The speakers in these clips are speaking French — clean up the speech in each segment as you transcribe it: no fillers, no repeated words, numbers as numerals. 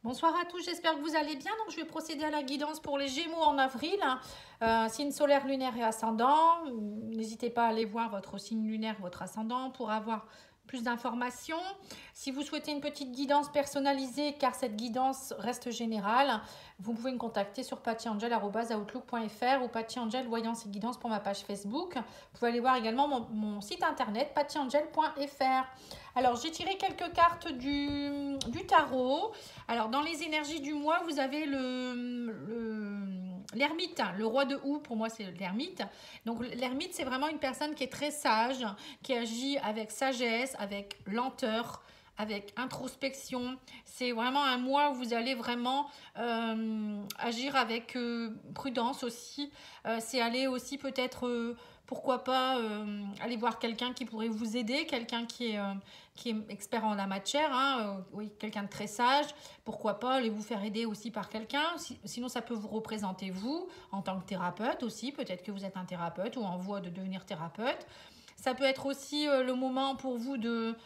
Bonsoir à tous, j'espère que vous allez bien. Donc, je vais procéder à la guidance pour les Gémeaux en avril. Signe solaire, lunaire et ascendant. N'hésitez pas à aller voir votre signe lunaire, votre ascendant pour avoir plus d'informations. Si vous souhaitez une petite guidance personnalisée, car cette guidance reste générale, vous pouvez me contacter sur pattyangel@outlook.fr ou pattyangel voyance et guidance pour ma page Facebook. Vous pouvez aller voir également mon site internet pattyangel.fr. Alors, j'ai tiré quelques cartes du tarot. Alors, dans les énergies du mois, vous avez l'ermite, le roi de houx, pour moi, c'est l'ermite. Donc, l'ermite, c'est vraiment une personne qui est très sage, qui agit avec sagesse, avec lenteur, avec introspection. C'est vraiment un mois où vous allez vraiment agir avec prudence aussi. C'est aller aussi peut-être, pourquoi pas, aller voir quelqu'un qui pourrait vous aider, quelqu'un qui est expert en la matière, hein, oui, quelqu'un de très sage. Pourquoi pas aller vous faire aider aussi par quelqu'un. Sinon, ça peut vous représenter vous en tant que thérapeute aussi. Peut-être que vous êtes un thérapeute ou en voie de devenir thérapeute. Ça peut être aussi le moment pour vous de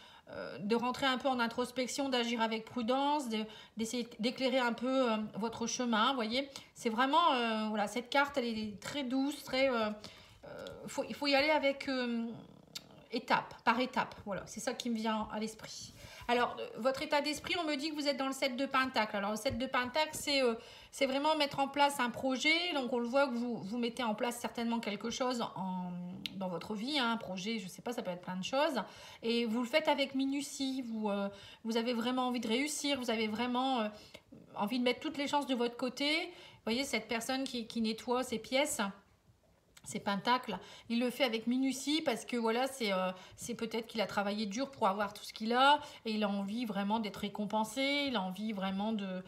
rentrer un peu en introspection, d'agir avec prudence, d'essayer d'éclairer un peu votre chemin. Vous voyez, c'est vraiment, voilà, cette carte, elle est très douce, très... il faut y aller avec étape par étape. Voilà, c'est ça qui me vient à l'esprit. Alors, votre état d'esprit, on me dit que vous êtes dans le 7 de Pentacle. Alors, le 7 de Pentacle, c'est vraiment mettre en place un projet. Donc, on le voit que vous mettez en place certainement quelque chose dans votre vie, hein, un projet, je ne sais pas, ça peut être plein de choses. Et vous le faites avec minutie. Vous avez vraiment envie de réussir. Vous avez vraiment envie de mettre toutes les chances de votre côté. Vous voyez, cette personne qui nettoie ses pièces, ces pentacles, il le fait avec minutie parce que voilà, c'est peut-être qu'il a travaillé dur pour avoir tout ce qu'il a et il a envie vraiment d'être récompensé, il a envie vraiment de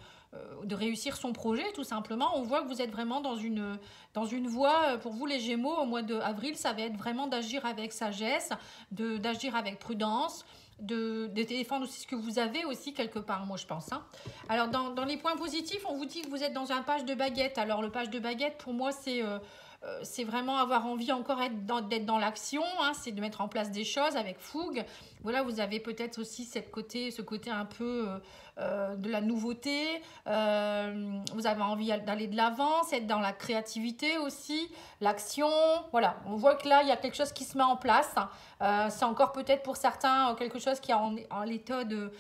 réussir son projet tout simplement. On voit que vous êtes vraiment dans une voie, pour vous les Gémeaux, au mois d'avril, ça va être vraiment d'agir avec sagesse, d'agir avec prudence, de défendre aussi ce que vous avez aussi quelque part, moi je pense. Hein. Alors dans les points positifs, on vous dit que vous êtes dans un page de baguette. Alors le page de baguette, pour moi, c'est vraiment avoir envie encore d'être dans l'action, hein, c'est de mettre en place des choses avec fougue. Voilà, vous avez peut-être aussi ce côté un peu de la nouveauté. Vous avez envie d'aller de l'avant, c'est être dans la créativité aussi, l'action. Voilà, on voit que là, il y a quelque chose qui se met en place. C'est encore peut-être pour certains quelque chose qui est en l'état de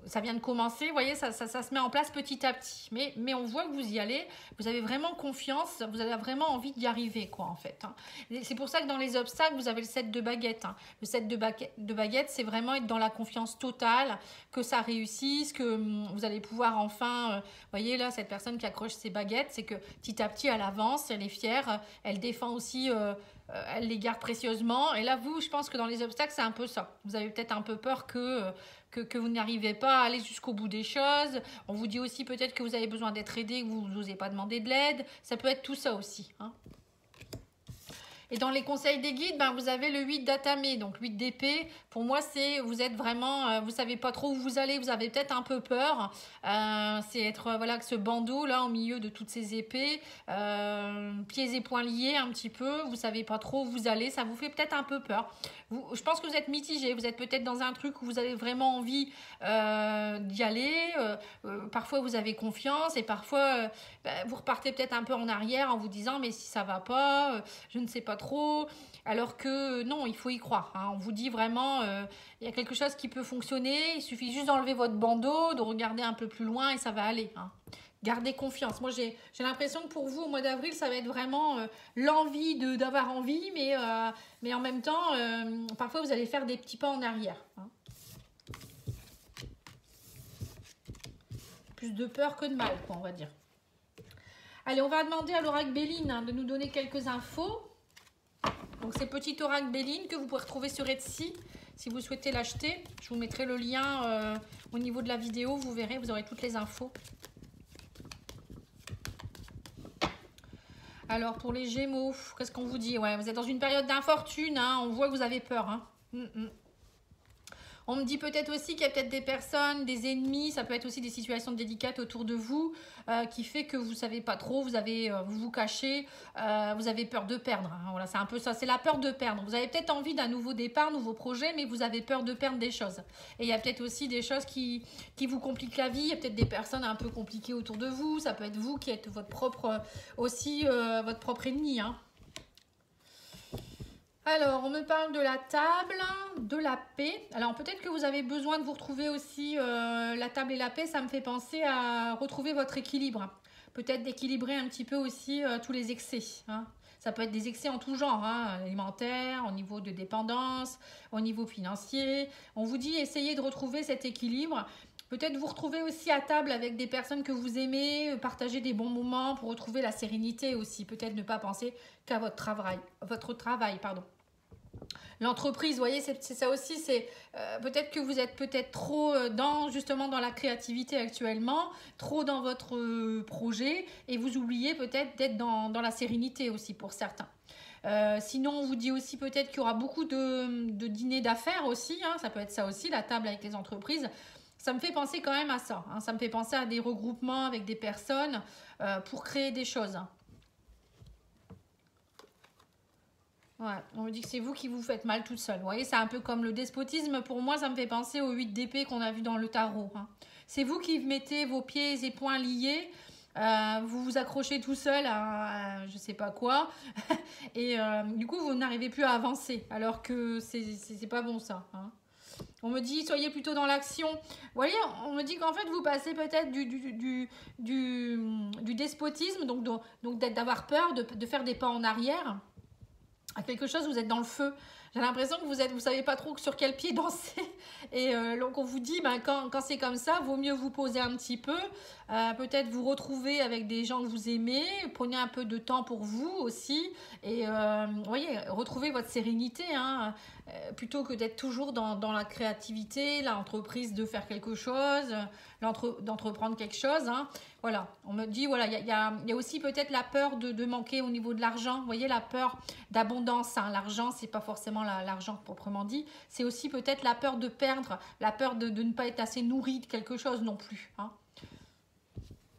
ça vient de commencer, vous voyez, ça se met en place petit à petit. Mais on voit que vous y allez, vous avez vraiment confiance, vous avez vraiment envie d'y arriver, quoi, en fait. Hein. C'est pour ça que dans les obstacles, vous avez le 7 de baguette. Hein. Le 7 de baguette, c'est vraiment être dans la confiance totale, que ça réussisse, que vous allez pouvoir enfin... vous voyez, là, cette personne qui accroche ses baguettes, c'est que petit à petit, elle avance, elle est fière, elle défend aussi... elle les garde précieusement. Et là, vous, je pense que dans les obstacles, c'est un peu ça. Vous avez peut-être un peu peur que vous n'arrivez pas à aller jusqu'au bout des choses. On vous dit aussi peut-être que vous avez besoin d'être aidé, que vous n'osez pas demander de l'aide. Ça peut être tout ça aussi. Hein. Et dans les conseils des guides, ben, vous avez le 8 d'atamé, donc 8 d'épée. Pour moi, c'est vous êtes vraiment, vous savez pas trop où vous allez, vous avez peut-être un peu peur. C'est être voilà que ce bandeau là au milieu de toutes ces épées, pieds et poings liés un petit peu. Vous savez pas trop où vous allez, ça vous fait peut-être un peu peur. Je pense que vous êtes mitigé, vous êtes peut-être dans un truc où vous avez vraiment envie d'y aller. Parfois vous avez confiance et parfois vous repartez peut-être un peu en arrière en vous disant mais si ça va pas, je ne sais pas trop, alors que non, il faut y croire. Hein. On vous dit vraiment, il y a quelque chose qui peut fonctionner, il suffit juste d'enlever votre bandeau, de regarder un peu plus loin et ça va aller. Hein. Gardez confiance. Moi, j'ai l'impression que pour vous, au mois d'avril, ça va être vraiment l'envie d'avoir envie, mais en même temps, parfois, vous allez faire des petits pas en arrière. Hein. Plus de peur que de mal, quoi, on va dire. Allez, on va demander à l'oracle Béline hein, de nous donner quelques infos. Donc c'est petit oracle Béline que vous pouvez retrouver sur Etsy si vous souhaitez l'acheter. Je vous mettrai le lien au niveau de la vidéo, vous verrez, vous aurez toutes les infos. Alors pour les Gémeaux, qu'est-ce qu'on vous dit? Ouais, vous êtes dans une période d'infortune, hein, on voit que vous avez peur. Hein. On me dit peut-être aussi qu'il y a peut-être des personnes, des ennemis, ça peut être aussi des situations délicates autour de vous qui fait que vous ne savez pas trop, vous vous cachez, vous avez peur de perdre. Hein. Voilà, c'est un peu ça, c'est la peur de perdre. Vous avez peut-être envie d'un nouveau départ, nouveau projet, mais vous avez peur de perdre des choses. Et il y a peut-être aussi des choses qui vous compliquent la vie, il y a peut-être des personnes un peu compliquées autour de vous, ça peut être vous qui êtes votre propre ennemi. Hein. Alors, on me parle de la table, de la paix. Alors, peut-être que vous avez besoin de vous retrouver aussi, la table et la paix, ça me fait penser à retrouver votre équilibre. Peut-être d'équilibrer un petit peu aussi tous les excès. Hein. Ça peut être des excès en tout genre, hein, alimentaire, au niveau de dépendance, au niveau financier. On vous dit, essayez de retrouver cet équilibre. Peut-être vous retrouver aussi à table avec des personnes que vous aimez, partager des bons moments pour retrouver la sérénité aussi. Peut-être ne pas penser qu'à votre travail. L'entreprise, vous voyez, c'est ça aussi, c'est peut-être que vous êtes peut-être trop justement dans la créativité actuellement, trop dans votre projet et vous oubliez peut-être d'être dans la sérénité aussi pour certains. Sinon, on vous dit aussi peut-être qu'il y aura beaucoup de dîners d'affaires aussi, hein, ça peut être ça aussi, la table avec les entreprises. Ça me fait penser quand même à ça, hein, ça me fait penser à des regroupements avec des personnes pour créer des choses. Ouais, on me dit que c'est vous qui vous faites mal toute seule. Vous voyez, c'est un peu comme le despotisme. Pour moi, ça me fait penser aux 8 d'épée qu'on a vu dans le tarot. Hein. C'est vous qui mettez vos pieds et poings liés. Vous vous accrochez tout seul à je sais pas quoi. Et du coup, vous n'arrivez plus à avancer. Alors que c'est pas bon ça. Hein. On me dit, soyez plutôt dans l'action. Vous voyez, on me dit qu'en fait, vous passez peut-être du despotisme, donc d'avoir peur, de faire des pas en arrière à quelque chose, vous êtes dans le feu. J'ai l'impression que vous savez pas trop sur quel pied danser. Et donc on vous dit, quand c'est comme ça, vaut mieux vous poser un petit peu. Peut-être vous retrouver avec des gens que vous aimez. Prenez un peu de temps pour vous aussi. Et voyez, retrouvez votre sérénité. Hein, plutôt que d'être toujours dans la créativité, l'entreprise de faire quelque chose, d'entreprendre quelque chose. Hein. Voilà, on me dit, voilà, il y a aussi peut-être la peur de manquer au niveau de l'argent. Vous voyez, la peur d'abondance. Hein. L'argent, c'est pas forcément l'argent proprement dit. C'est aussi peut-être la peur de perdre, la peur de ne pas être assez nourri de quelque chose non plus. Hein.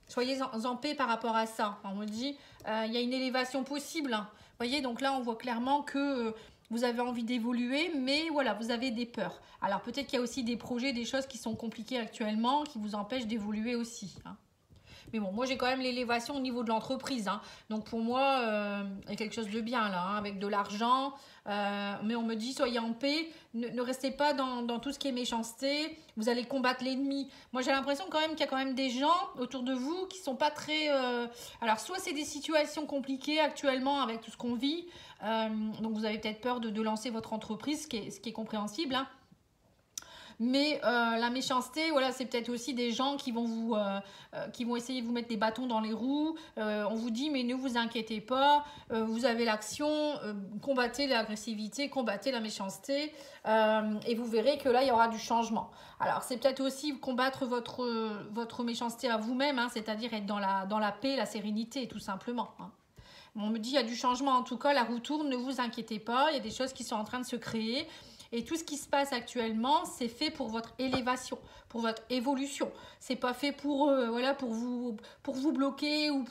Soyez en paix par rapport à ça. On me dit, il y a une élévation possible. Hein. Vous voyez, donc là, on voit clairement que vous avez envie d'évoluer, mais voilà, vous avez des peurs. Alors peut-être qu'il y a aussi des projets, des choses qui sont compliquées actuellement, qui vous empêchent d'évoluer aussi. Hein. Mais bon, moi j'ai quand même l'élévation au niveau de l'entreprise. Hein. Donc pour moi, il y a quelque chose de bien là, hein, avec de l'argent. Mais on me dit, soyez en paix, ne restez pas dans tout ce qui est méchanceté. Vous allez combattre l'ennemi. Moi j'ai l'impression quand même qu'il y a quand même des gens autour de vous qui sont pas très... Alors soit c'est des situations compliquées actuellement avec tout ce qu'on vit. Donc vous avez peut-être peur de lancer votre entreprise, ce qui est compréhensible. Hein. Mais la méchanceté, voilà, c'est peut-être aussi des gens qui vont essayer de vous mettre des bâtons dans les roues. On vous dit, mais ne vous inquiétez pas, vous avez l'action, combattez l'agressivité, combattez la méchanceté, et vous verrez que là, il y aura du changement. Alors, c'est peut-être aussi combattre votre méchanceté à vous-même, hein, c'est-à-dire être dans la paix, la sérénité, tout simplement. Hein. On me dit, il y a du changement, en tout cas, la roue tourne, ne vous inquiétez pas, il y a des choses qui sont en train de se créer. Et tout ce qui se passe actuellement, c'est fait pour votre élévation, pour votre évolution. C'est pas fait pour vous bloquer ou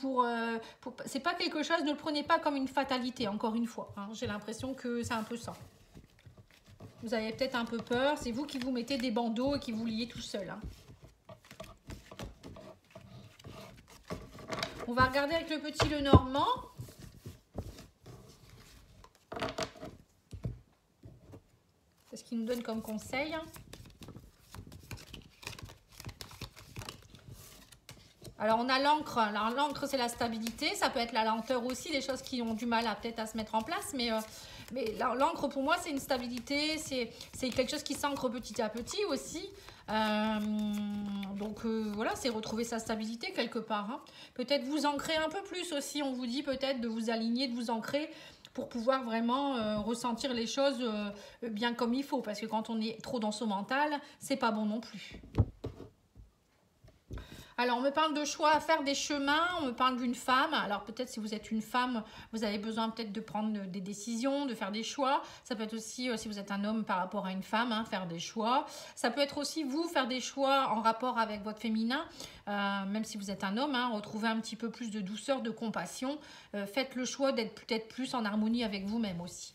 c'est pas quelque chose. Ne le prenez pas comme une fatalité. Encore une fois, hein, j'ai l'impression que c'est un peu ça. Vous avez peut-être un peu peur. C'est vous qui vous mettez des bandeaux et qui vous liez tout seul. Hein. On va regarder avec le petit Lenormand. Ce qu'il nous donne comme conseil. Alors on a l'encre. Alors l'encre c'est la stabilité, ça peut être la lenteur aussi, des choses qui ont du mal peut-être à se mettre en place, mais l'encre pour moi c'est une stabilité, c'est quelque chose qui s'ancre petit à petit aussi. Donc voilà, c'est retrouver sa stabilité quelque part. Hein. Peut-être vous ancrer un peu plus aussi, on vous dit peut-être de vous aligner, de vous ancrer pour pouvoir vraiment ressentir les choses bien comme il faut. Parce que quand on est trop dans son mental, c'est pas bon non plus. Alors, on me parle de choix à faire des chemins, on me parle d'une femme. Alors, peut-être si vous êtes une femme, vous avez besoin peut-être de prendre des décisions, de faire des choix. Ça peut être aussi, si vous êtes un homme par rapport à une femme, hein, faire des choix. Ça peut être aussi vous, faire des choix en rapport avec votre féminin. Même si vous êtes un homme, hein, retrouver un petit peu plus de douceur, de compassion. Faites le choix d'être peut-être plus en harmonie avec vous-même aussi.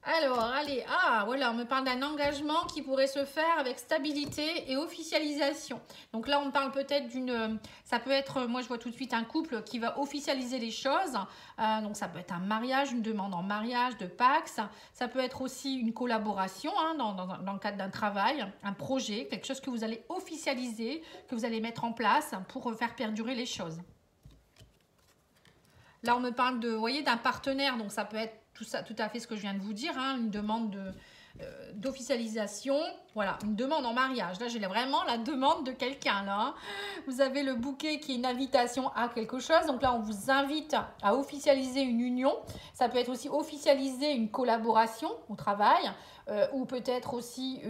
Alors, allez, voilà, on me parle d'un engagement qui pourrait se faire avec stabilité et officialisation. Donc là, on parle peut-être ça peut être, moi je vois tout de suite un couple qui va officialiser les choses. Donc ça peut être un mariage, une demande en mariage, de Pax. Ça peut être aussi une collaboration hein, dans le cadre d'un travail, un projet, quelque chose que vous allez officialiser, que vous allez mettre en place pour faire perdurer les choses. Là, on me parle de, vous voyez, d'un partenaire, donc ça peut être tout à fait ce que je viens de vous dire, hein, une demande d'officialisation, voilà, une demande en mariage. Là, j'ai vraiment la demande de quelqu'un, là. Hein. Vous avez le bouquet qui est une invitation à quelque chose, donc là, on vous invite à officialiser une union. Ça peut être aussi officialiser une collaboration au travail, ou peut-être aussi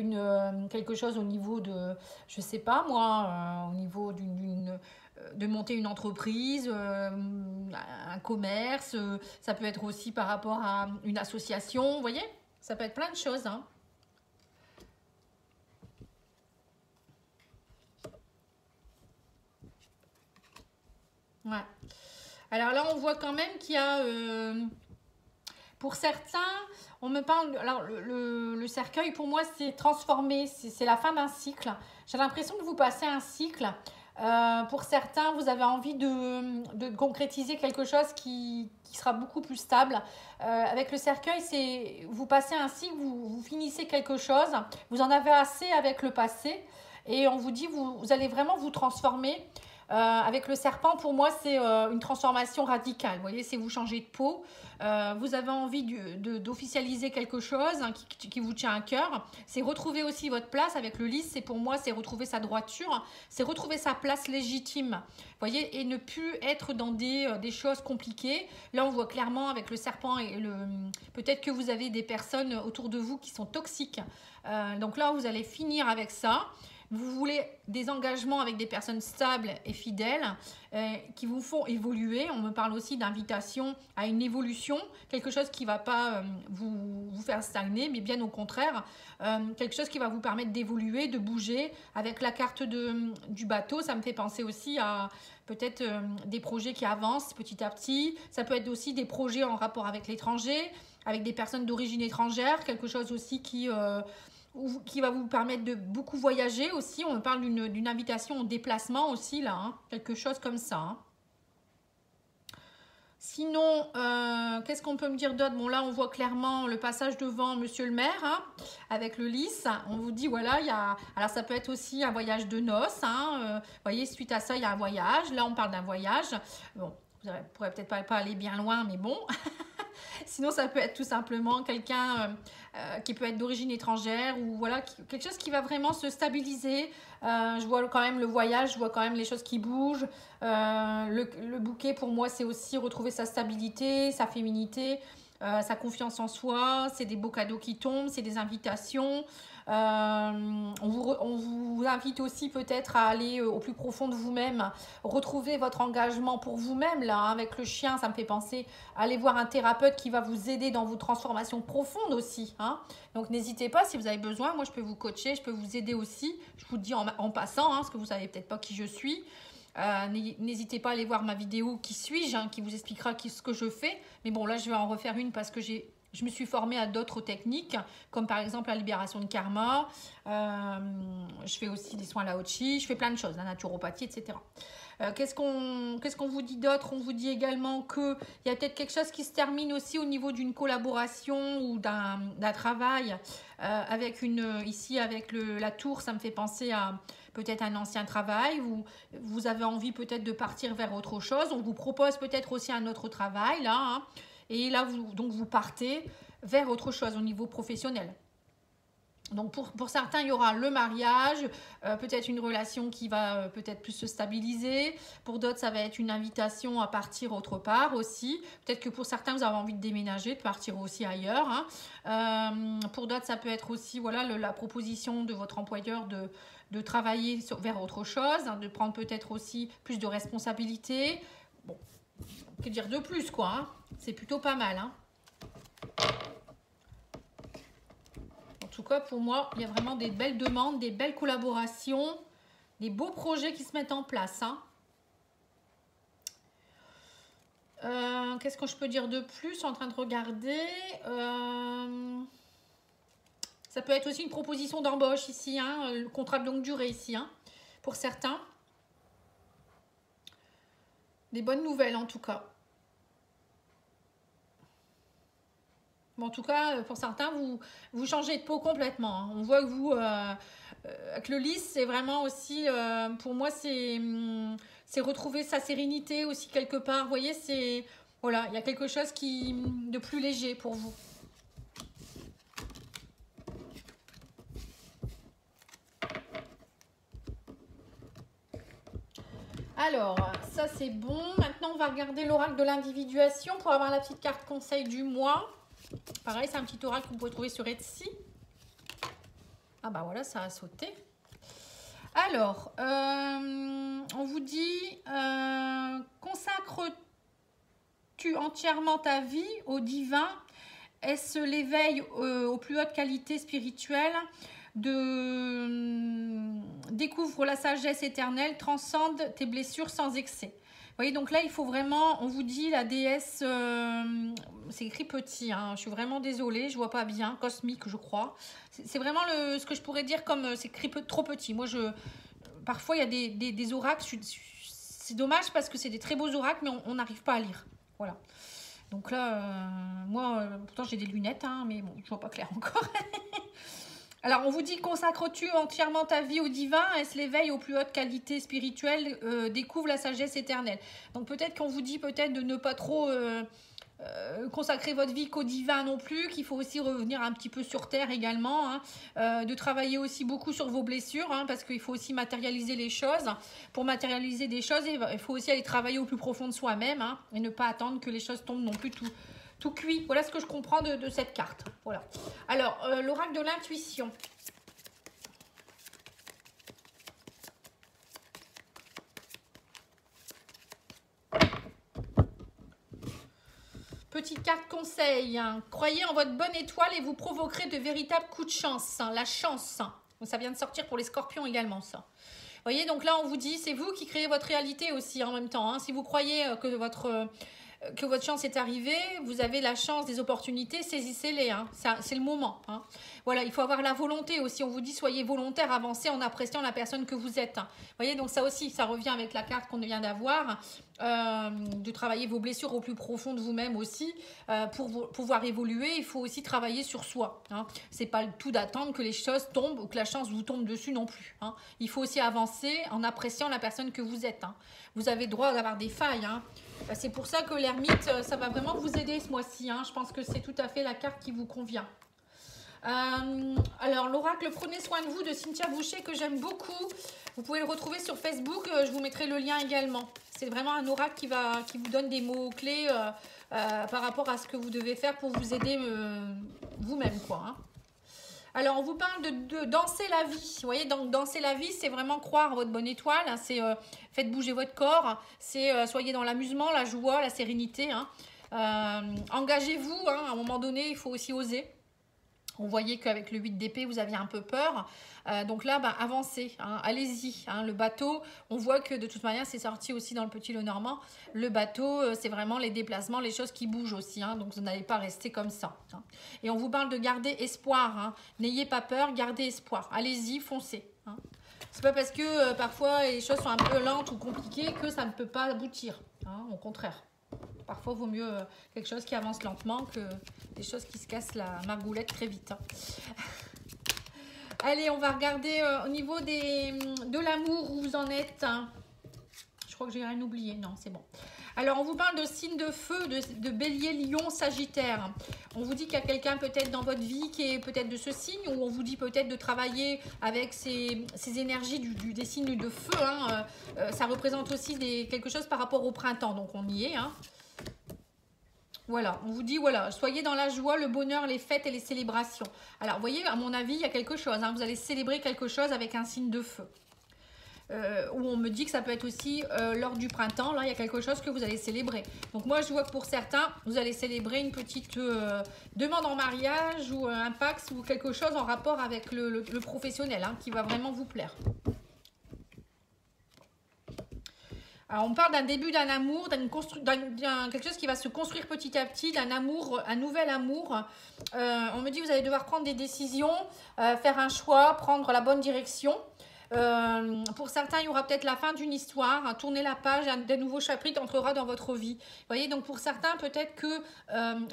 quelque chose au niveau de, je sais pas moi, au niveau de monter une entreprise, un commerce, ça peut être aussi par rapport à une association, vous voyez, ça peut être plein de choses. Hein. Ouais. Alors là, on voit quand même qu'il y a, pour certains, on me parle, alors le cercueil pour moi c'est transformé, c'est la fin d'un cycle. J'ai l'impression que vous passez un cycle. Pour certains, vous avez envie de concrétiser quelque chose qui sera beaucoup plus stable. Avec le cercueil, vous passez un cycle, vous finissez quelque chose, vous en avez assez avec le passé et on vous dit, vous allez vraiment vous transformer. Avec le serpent, pour moi, c'est une transformation radicale. Vous voyez, c'est vous changez de peau. Vous avez envie d'officialiser quelque chose hein, qui vous tient à cœur. C'est retrouver aussi votre place avec le lys. Pour moi, c'est retrouver sa droiture. C'est retrouver sa place légitime. Vous voyez, et ne plus être dans des choses compliquées. Là, on voit clairement avec le serpent et peut-être que vous avez des personnes autour de vous qui sont toxiques. Donc là, vous allez finir avec ça. Vous voulez des engagements avec des personnes stables et fidèles qui vous font évoluer. On me parle aussi d'invitation à une évolution, quelque chose qui ne va pas vous faire stagner, mais bien au contraire, quelque chose qui va vous permettre d'évoluer, de bouger. Avec la carte du bateau, ça me fait penser aussi à peut-être des projets qui avancent petit à petit. Ça peut être aussi des projets en rapport avec l'étranger, avec des personnes d'origine étrangère, quelque chose aussi qui va vous permettre de beaucoup voyager aussi. On parle d'une invitation au déplacement aussi, là, hein, quelque chose comme ça. Hein. Sinon, qu'est-ce qu'on peut me dire d'autre? Bon, là, on voit clairement le passage devant Monsieur le maire, hein, avec le lys. On vous dit, voilà, alors ça peut être aussi un voyage de noces. Hein, vous voyez, suite à ça, il y a un voyage. Là, on parle d'un voyage. Bon, vous ne pourrez peut-être pas aller bien loin, mais bon. Sinon, ça peut être tout simplement quelqu'un qui peut être d'origine étrangère ou voilà, quelque chose qui va vraiment se stabiliser. Je vois quand même le voyage, je vois quand même les choses qui bougent. Le bouquet, pour moi, c'est aussi retrouver sa stabilité, sa féminité, sa confiance en soi. C'est des beaux cadeaux qui tombent, c'est des invitations. On vous invite aussi peut-être à aller au plus profond de vous-même, retrouver votre engagement pour vous-même. Là, hein, avec le chien, ça me fait penser à aller voir un thérapeute qui va vous aider dans vos transformations profondes aussi. Hein. Donc, n'hésitez pas si vous avez besoin. Moi, je peux vous coacher, je peux vous aider aussi. Je vous le dis en passant, hein, parce que vous ne savez peut-être pas qui je suis. N'hésitez pas à aller voir ma vidéo Qui suis-je, hein, qui vous expliquera ce que je fais. Mais bon, là, je vais en refaire une parce que je me suis formée à d'autres techniques, comme par exemple la libération de karma. Je fais aussi des soins Lao Chi, je fais plein de choses, la naturopathie, etc. Qu'est-ce qu'on vous dit d'autre? On vous dit également qu'il y a peut-être quelque chose qui se termine aussi au niveau d'une collaboration ou d'un travail. Ici, avec la tour, ça me fait penser à peut-être un ancien travail. Vous avez envie peut-être de partir vers autre chose. On vous propose peut-être aussi un autre travail, là, hein. Et là, vous partez vers autre chose au niveau professionnel. Donc pour certains, il y aura le mariage, peut-être une relation qui va peut-être plus se stabiliser. Pour d'autres, ça va être une invitation à partir autre part aussi. Peut-être que pour certains, vous avez envie de déménager, de partir aussi ailleurs. Hein. Pour d'autres, ça peut être aussi voilà, la proposition de votre employeur de travailler vers autre chose, hein, de prendre peut-être aussi plus de responsabilités. Bon, que dire de plus quoi, hein. C'est plutôt pas mal. Hein. En tout cas, pour moi, il y a vraiment des belles demandes, des belles collaborations, des beaux projets qui se mettent en place. Hein. Qu'est-ce que je peux dire de plus? Je suis en train de regarder. Ça peut être aussi une proposition d'embauche ici, hein, le contrat de longue durée ici, hein, pour certains. Des bonnes nouvelles en tout cas. Bon, en tout cas, pour certains, vous changez de peau complètement. Hein. On voit que vous, avec le lys, c'est vraiment aussi, pour moi, c'est retrouver sa sérénité aussi quelque part. Vous voyez, c'est, voilà, il y a quelque chose de plus léger pour vous. Alors, ça c'est bon. Maintenant, on va regarder l'oracle de l'individuation pour avoir la petite carte conseil du mois. Pareil, c'est un petit oracle que vous pouvez trouver sur Etsy. Ah bah voilà, ça a sauté. Alors, on vous dit, consacres-tu entièrement ta vie au divin? Est-ce l'éveil aux plus hautes qualités spirituelles? Découvre la sagesse éternelle, transcende tes blessures sans excès. Vous voyez, donc là, il faut vraiment, on vous dit, la déesse, c'est écrit petit, hein, je suis vraiment désolée, je vois pas bien, cosmique, je crois. C'est vraiment ce que je pourrais dire comme, c'est écrit trop petit. Moi, parfois, il y a des oracles, c'est dommage parce que c'est des très beaux oracles, mais on n'arrive pas à lire. Voilà. Donc là, moi, pourtant, j'ai des lunettes, hein, mais bon, je vois pas clair encore. Alors, on vous dit, consacres-tu entièrement ta vie au divin? Est-ce l'éveil aux plus hautes qualités spirituelles? Découvre la sagesse éternelle. Donc, peut-être qu'on vous dit peut-être de ne pas trop consacrer votre vie qu'au divin non plus, qu'il faut aussi revenir un petit peu sur terre également, hein, de travailler aussi beaucoup sur vos blessures, hein, parce qu'il faut aussi matérialiser les choses. Pour matérialiser des choses, il faut aussi aller travailler au plus profond de soi-même, hein, et ne pas attendre que les choses tombent non plus tout cuit. Voilà ce que je comprends de cette carte. Voilà. Alors, l'oracle de l'intuition. Petite carte conseil. Hein. Croyez en votre bonne étoile et vous provoquerez de véritables coups de chance. Hein. La chance. Hein. Ça vient de sortir pour les scorpions également, ça. Vous voyez, donc là, on vous dit, c'est vous qui créez votre réalité aussi en même temps. Hein. Si vous croyez que votre chance est arrivée, vous avez la chance des opportunités, saisissez-les, hein. C'est le moment. Hein. Voilà, il faut avoir la volonté aussi. On vous dit, soyez volontaire, avancez en appréciant la personne que vous êtes. Hein. Vous voyez, donc ça aussi, ça revient avec la carte qu'on vient d'avoir, de travailler vos blessures au plus profond de vous-même aussi. Pour pouvoir évoluer, il faut aussi travailler sur soi. Hein. C'est pas le tout d'attendre que les choses tombent ou que la chance vous tombe dessus non plus. Hein. Il faut aussi avancer en appréciant la personne que vous êtes. Hein. Vous avez le droit d'avoir des failles. Hein. C'est pour ça que l'ermite, ça va vraiment vous aider ce mois-ci. Hein. Je pense que c'est tout à fait la carte qui vous convient. Alors, l'oracle Prenez soin de vous de Cynthia Boucher, que j'aime beaucoup. Vous pouvez le retrouver sur Facebook. Je vous mettrai le lien également. C'est vraiment un oracle qui vous donne des mots-clés par rapport à ce que vous devez faire pour vous aider vous-même, quoi. Hein. Alors, on vous parle de danser la vie. Vous voyez, donc danser la vie, c'est vraiment croire en votre bonne étoile. Hein, c'est faites bouger votre corps. C'est soyez dans l'amusement, la joie, la sérénité. Hein. Engagez-vous. Hein, à un moment donné, il faut aussi oser. On voyait qu'avec le 8 d'épée, vous aviez un peu peur. Donc là, bah, avancez, hein, allez-y. Hein, le bateau, on voit que de toute manière, c'est sorti aussi dans le Petit Lenormand. Le bateau, c'est vraiment les déplacements, les choses qui bougent aussi. Hein, donc vous n'allez pas rester comme ça. Hein. Et on vous parle de garder espoir. Hein. N'ayez pas peur, gardez espoir. Allez-y, foncez. Hein. C'est pas parce que parfois les choses sont un peu lentes ou compliquées que ça ne peut pas aboutir. Hein, au contraire. Parfois, il vaut mieux quelque chose qui avance lentement que des choses qui se cassent la margoulette très vite. Hein. Allez, on va regarder au niveau de l'amour où vous en êtes. Hein. Je crois que j'ai rien oublié. Non, c'est bon. Alors, on vous parle de signes de feu, de bélier, lion, sagittaire. On vous dit qu'il y a quelqu'un peut-être dans votre vie qui est peut-être de ce signe, ou on vous dit peut-être de travailler avec ces énergies des signes de feu. Hein. Ça représente aussi quelque chose par rapport au printemps, donc on y est. Hein. Voilà, on vous dit, voilà, soyez dans la joie, le bonheur, les fêtes et les célébrations. Alors, vous voyez, à mon avis, il y a quelque chose. Hein. Vous allez célébrer quelque chose avec un signe de feu. Où on me dit que ça peut être aussi lors du printemps, là il y a quelque chose que vous allez célébrer. Donc moi je vois que pour certains, vous allez célébrer une petite demande en mariage ou un pax ou quelque chose en rapport avec le professionnel hein, qui va vraiment vous plaire. Alors on parle d'un début d'un amour, quelque chose qui va se construire petit à petit, d'un amour, un nouvel amour. On me dit que vous allez devoir prendre des décisions, faire un choix, prendre la bonne direction. Pour certains, il y aura peut-être la fin d'une histoire, hein, tourner la page, un nouveau chapitre entrera dans votre vie. Vous voyez, donc pour certains, peut-être que,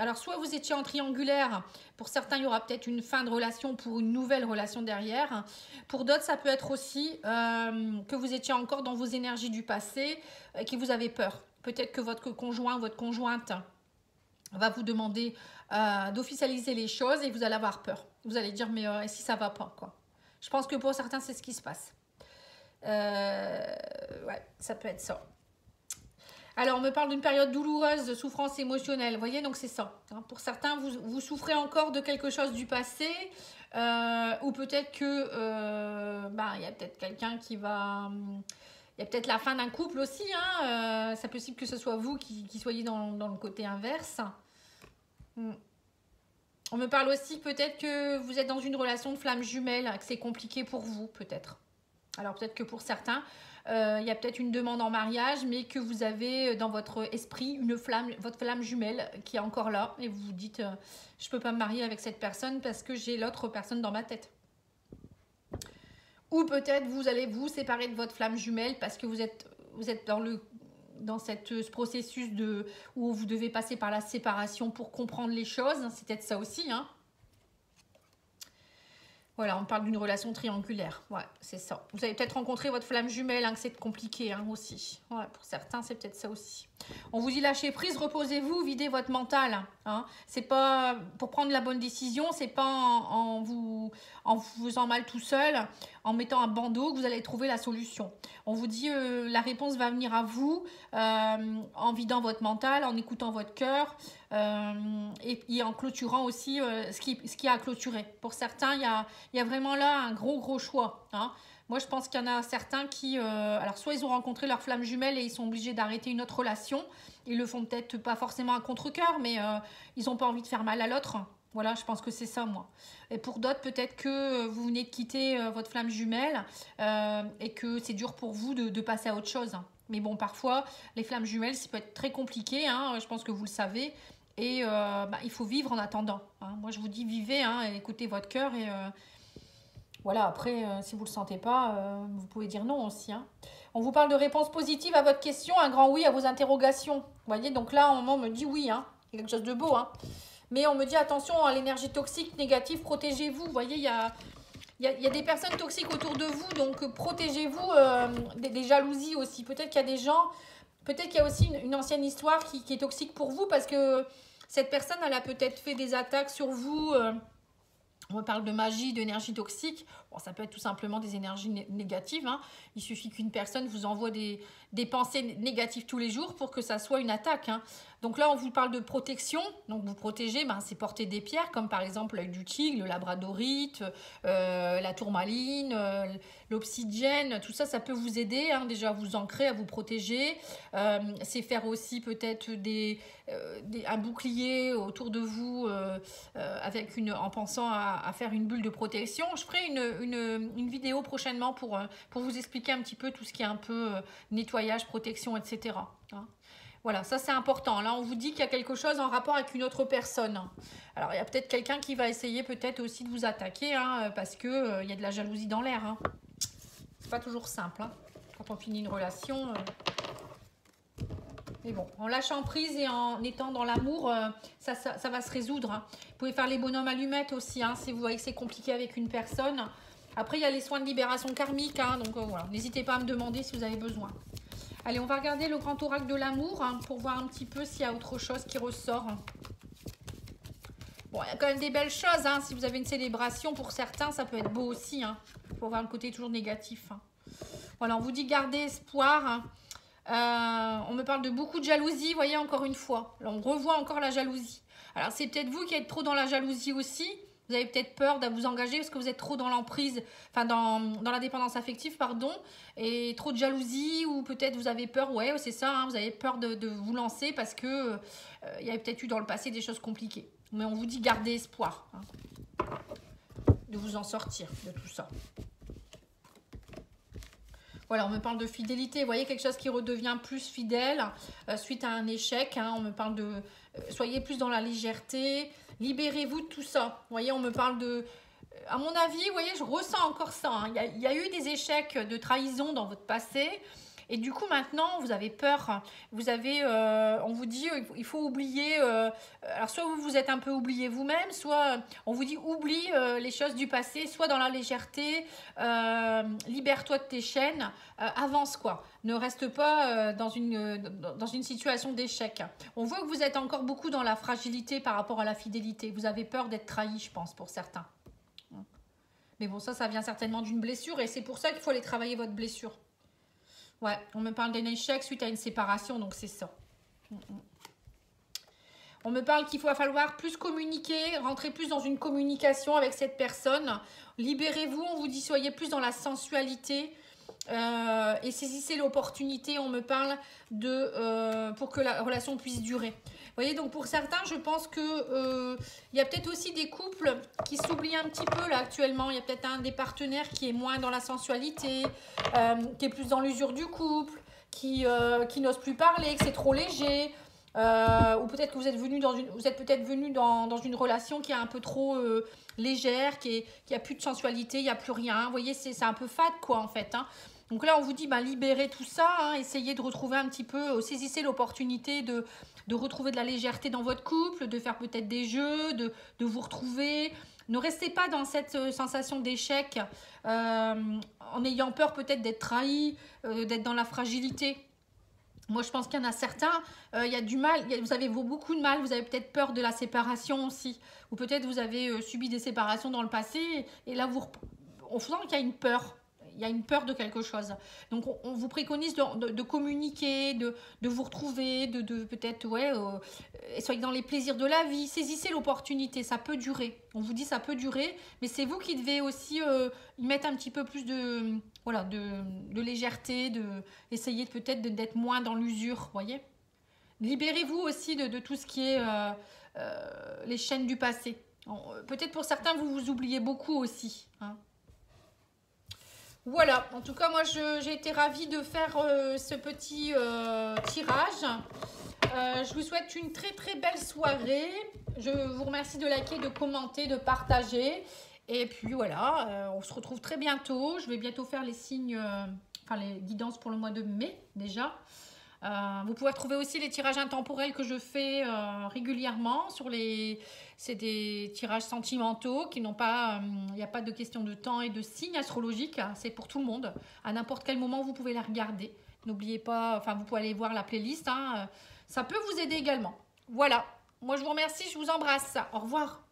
alors soit vous étiez en triangulaire, pour certains, il y aura peut-être une fin de relation pour une nouvelle relation derrière. Pour d'autres, ça peut être aussi que vous étiez encore dans vos énergies du passé et que vous avez peur. Peut-être que votre conjoint, votre conjointe va vous demander d'officialiser les choses et vous allez avoir peur. Vous allez dire, mais si ça va pas, quoi. Je pense que pour certains, c'est ce qui se passe. Ouais, ça peut être ça. Alors, on me parle d'une période douloureuse de souffrance émotionnelle. Vous voyez, donc c'est ça. Hein. Pour certains, vous souffrez encore de quelque chose du passé. Ou peut-être que il y a peut-être quelqu'un qui va... Il y a peut-être la fin d'un couple aussi. Hein. C'est possible que ce soit vous qui soyez dans le côté inverse. On me parle aussi peut-être que vous êtes dans une relation de flamme jumelle, que c'est compliqué pour vous peut-être. Alors peut-être que pour certains, il y a peut-être une demande en mariage, mais que vous avez dans votre esprit votre flamme jumelle qui est encore là. Et vous vous dites, je ne peux pas me marier avec cette personne parce que j'ai l'autre personne dans ma tête. Ou peut-être vous allez vous séparer de votre flamme jumelle parce que vous êtes dans ce processus où vous devez passer par la séparation pour comprendre les choses. C'est peut-être ça aussi. Hein. Voilà, on parle d'une relation triangulaire. Ouais, c'est ça. Vous avez peut-être rencontré votre flamme jumelle, hein, que c'est compliqué hein, aussi. Ouais, pour certains, c'est peut-être ça aussi. On vous dit lâchez prise, reposez-vous, videz votre mental. Hein. C'est pas pour prendre la bonne décision, c'est pas en vous faisant mal tout seul, en mettant un bandeau que vous allez trouver la solution. On vous dit la réponse va venir à vous en vidant votre mental, en écoutant votre cœur et en clôturant aussi ce qui a à clôturer. Pour certains, il y a vraiment là un gros choix. Hein. Moi, je pense qu'il y en a certains qui... alors, soit ils ont rencontré leur flamme jumelle et ils sont obligés d'arrêter une autre relation. Ils le font peut-être pas forcément à contre-cœur, mais ils n'ont pas envie de faire mal à l'autre. Voilà, je pense que c'est ça, moi. Et pour d'autres, peut-être que vous venez de quitter votre flamme jumelle et que c'est dur pour vous de passer à autre chose. Mais bon, parfois, les flammes jumelles, ça peut être très compliqué. Hein, je pense que vous le savez. Et il faut vivre en attendant. Hein. Moi, je vous dis, vivez, hein, écoutez votre cœur et... voilà, après, si vous ne le sentez pas, vous pouvez dire non aussi. Hein. On vous parle de réponse positive à votre question, un grand oui à vos interrogations. Vous voyez, donc là, on me dit oui, hein. C'est quelque chose de beau. Hein. Mais on me dit attention à l'énergie toxique, négative, protégez-vous. Vous voyez, il y a des personnes toxiques autour de vous, donc protégez-vous des jalousies aussi. Peut-être qu'il y a des gens, peut-être qu'il y a aussi une ancienne histoire qui est toxique pour vous parce que cette personne, elle a peut-être fait des attaques sur vous. On parle de magie, d'énergie toxique. Bon, ça peut être tout simplement des énergies négatives. Hein. Il suffit qu'une personne vous envoie des pensées négatives tous les jours pour que ça soit une attaque. Hein. Donc là, on vous parle de protection. Donc vous protégez, c'est porter des pierres comme par exemple l'œil du tigre, le labradorite, la tourmaline, l'obsidienne. Tout ça, ça peut vous aider hein, déjà à vous ancrer, à vous protéger. C'est faire aussi peut-être un bouclier autour de vous en pensant à faire une bulle de protection. Je ferai une vidéo prochainement pour vous expliquer un petit peu tout ce qui est un peu nettoyage, protection, etc. Hein. Voilà, ça c'est important. Là, on vous dit qu'il y a quelque chose en rapport avec une autre personne. Alors, il y a peut-être quelqu'un qui va essayer peut-être aussi de vous attaquer hein, parce qu'il y a de la jalousie dans l'air. Hein. C'est pas toujours simple hein, quand on finit une relation. Mais bon, en lâchant prise et en étant dans l'amour, ça va se résoudre. Hein. Vous pouvez faire les bonhommes allumettes aussi, hein, si vous voyez que c'est compliqué avec une personne. Après, il y a les soins de libération karmique, hein, donc voilà, n'hésitez pas à me demander si vous avez besoin. Allez, on va regarder le grand oracle de l'amour hein, pour voir un petit peu s'il y a autre chose qui ressort. Bon, il y a quand même des belles choses. Hein. Si vous avez une célébration, pour certains, ça peut être beau aussi. Hein. Il faut voir le côté toujours négatif. Hein. Voilà, on vous dit garder espoir. Hein. On me parle de beaucoup de jalousie, vous voyez, encore une fois. Là, on revoit encore la jalousie. Alors, c'est peut-être vous qui êtes trop dans la jalousie aussi. Vous avez peut-être peur de vous engager parce que vous êtes trop dans l'emprise, enfin dans la dépendance affective, pardon, et trop de jalousie, ou peut-être vous avez peur, ouais, c'est ça, hein, vous avez peur de vous lancer parce que il y avait peut-être eu dans le passé des choses compliquées. Mais on vous dit garder espoir, hein, de vous en sortir de tout ça. Voilà, on me parle de fidélité, vous voyez, quelque chose qui redevient plus fidèle suite à un échec. Hein, on me parle de soyez plus dans la légèreté, libérez-vous de tout ça. Vous voyez, on me parle de... À mon avis, vous voyez, je ressens encore ça. Hein. Il y a eu des échecs de trahison dans votre passé. Et du coup, maintenant, vous avez peur. Vous avez, on vous dit, il faut oublier. Alors, soit vous vous êtes un peu oublié vous-même, soit on vous dit oublie les choses du passé, soit dans la légèreté, libère-toi de tes chaînes, avance quoi. Ne reste pas dans une situation d'échec. On voit que vous êtes encore beaucoup dans la fragilité par rapport à la fidélité. Vous avez peur d'être trahi, je pense, pour certains. Mais bon, ça vient certainement d'une blessure et c'est pour ça qu'il faut aller travailler votre blessure. Ouais, on me parle d'un échec suite à une séparation, donc c'est ça. On me parle qu'il va falloir plus communiquer, rentrer plus dans une communication avec cette personne. Libérez-vous, on vous dit soyez plus dans la sensualité et saisissez l'opportunité. On me parle de pour que la relation puisse durer. Vous voyez, donc pour certains, je pense que il y a peut-être aussi des couples qui s'oublient un petit peu là actuellement. Il y a peut-être un des partenaires qui est moins dans la sensualité, qui est plus dans l'usure du couple, qui n'ose plus parler, que c'est trop léger. Ou peut-être que vous êtes peut-être venu dans une relation qui est un peu trop légère, qui a plus de sensualité, il n'y a plus rien. Vous voyez, c'est un peu fade quoi en fait. Hein. Donc là, on vous dit, libérez tout ça, hein, essayez de retrouver un petit peu, saisissez l'opportunité de retrouver de la légèreté dans votre couple, de faire peut-être des jeux, de vous retrouver. Ne restez pas dans cette sensation d'échec en ayant peur peut-être d'être trahi, d'être dans la fragilité. Moi, je pense qu'il y en a certains, il y a du mal, vous avez beaucoup de mal, vous avez peut-être peur de la séparation aussi. Ou peut-être vous avez subi des séparations dans le passé et là, on sent qu'il y a une peur. Il y a une peur de quelque chose. Donc, on vous préconise de communiquer, de vous retrouver, de peut-être, ouais, soyez dans les plaisirs de la vie. Saisissez l'opportunité, ça peut durer. On vous dit ça peut durer, mais c'est vous qui devez aussi y mettre un petit peu plus de légèreté, essayer peut-être d'être moins dans l'usure, voyez. Libérez-vous aussi de tout ce qui est les chaînes du passé. Peut-être pour certains, vous vous oubliez beaucoup aussi, hein. Voilà, en tout cas, moi, j'ai été ravie de faire ce petit tirage. Je vous souhaite une très, très belle soirée. Je vous remercie de liker, de commenter, de partager. Et puis, voilà, on se retrouve très bientôt. Je vais bientôt faire les signes, les guidances pour le mois de mai, déjà. Vous pouvez retrouver aussi les tirages intemporels que je fais régulièrement c'est des tirages sentimentaux qui n'ont pas, il n'y a pas de question de temps et de signes astrologiques, hein, c'est pour tout le monde. À n'importe quel moment, vous pouvez les regarder. N'oubliez pas, vous pouvez aller voir la playlist, hein, ça peut vous aider également. Voilà, moi je vous remercie, je vous embrasse. Au revoir.